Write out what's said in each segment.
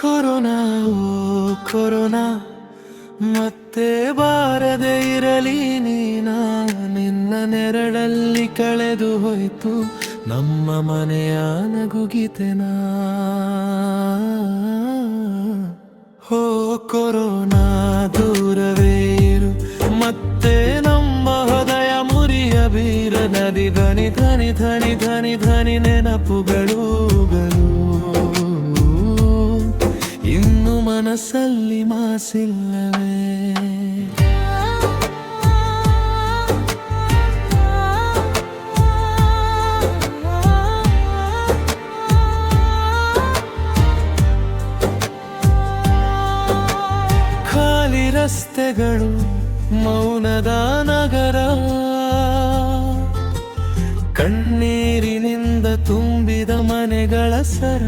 Corona corona ಮತ್ತೆ ಬಾರದೆ ಇರಲಿ ನೀನಾ, ನಿನ್ನ ನೆರಳಲ್ಲಿ ಕಳೆದು ಹೋಯ್ತು ನಮ್ಮ ಮನೆಯ ನಗುಗೀತೆನಾ. ಹೋ ಕೊರೋನಾ ದೂರವೇ ಇರು, ಮತ್ತೆ ನಮ್ಮ ಹೃದಯ ಮುರಿಯಬೀರ. ನದಿ ಧನಿ ಧನಿ ಧನಿ ಧನಿ ಧನಿ ನೆನಪುಗಳು ಇನ್ನು ಮನಸ್ಸಲ್ಲಿ ಮಾಸಿಲ್ಲವೇ. ಖಾಲಿ ರಸ್ತೆಗಳು, ಮೌನದ ನಗರ, ಕಣ್ಣೀರಿನಿಂದ ತುಂಬಿದ ಮನೆಗಳ ಸರ.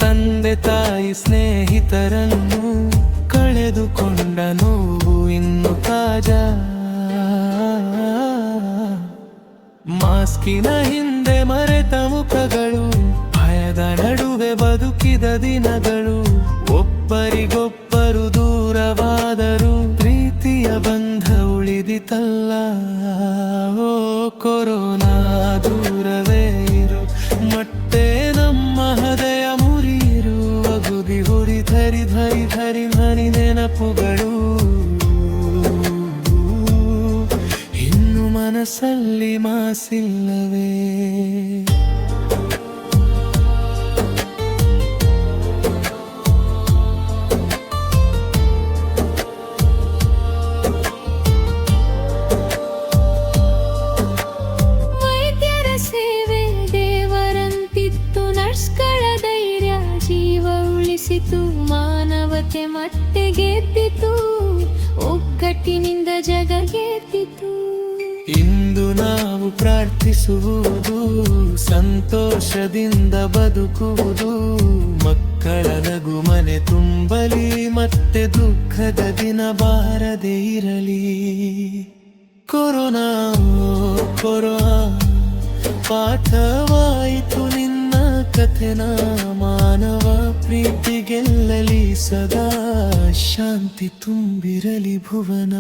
ತಂದೆ ತಾಯಿ ಸ್ನೇಹಿತರನ್ನು ಕಳೆದುಕೊಂಡ ನೋವು ಇನ್ನು ತಾಜಾ. ಮಾಸ್ಕಿನ ಹಿಂದೆ ಮರೆತ ಮುಖಗಳು, ಭಯದ ನಡುವೆ ಬದುಕಿದ ದಿನಗಳು. ಒಬ್ಬರಿಗೊಬ್ಬರು ದೂರವಾದರೂ ಪ್ರೀತಿಯ ಬಂಧ ಉಳಿದಿತಲ್ಲ. ಓ ಕೊರೋನಾ ದೂರವೇ ಇರು, ಮತ್ತೆ ನಮ್ಮ ಹೃದಯ ಮುರಿಯಿರು. ಅಗುದಿ ಹುಡಿ ಧರಿ ಧರಿ ಧರಿ ಧರಿ ನೆನಪುಗಳು ಇನ್ನು ಮನಸ್ಸಲ್ಲಿ ಮಾಸಿಲ್ಲವೇ. ಮಾನವತೆ ಮತ್ತೆ ಗೆದ್ದಿತು, ಒಗ್ಗಟ್ಟಿನಿಂದ ಜಗ ಗೆದ್ದಿತು. ಇಂದು ನಾವು ಪ್ರಾರ್ಥಿಸುವುದು ಸಂತೋಷದಿಂದ ಬದುಕುವುದು. ಮಕ್ಕಳ ನಗು ಮನೆ ತುಂಬಲಿ, ಮತ್ತೆ ದುಃಖದ ದಿನ ಬಾರದೆ ಇರಲಿ. ಕೊರೋನಾ ಕೊರೋನಾ ಪಾಠವಾಯಿತು ನಿನ್ನ ಕಥೆನ. ಮಾನವ ಪ್ರೀತಿ ಗೆಲ್ಲಲಿ ಸದಾ, ಶಾಂತಿ ತುಂಬಿರಲಿ ಭುವನ.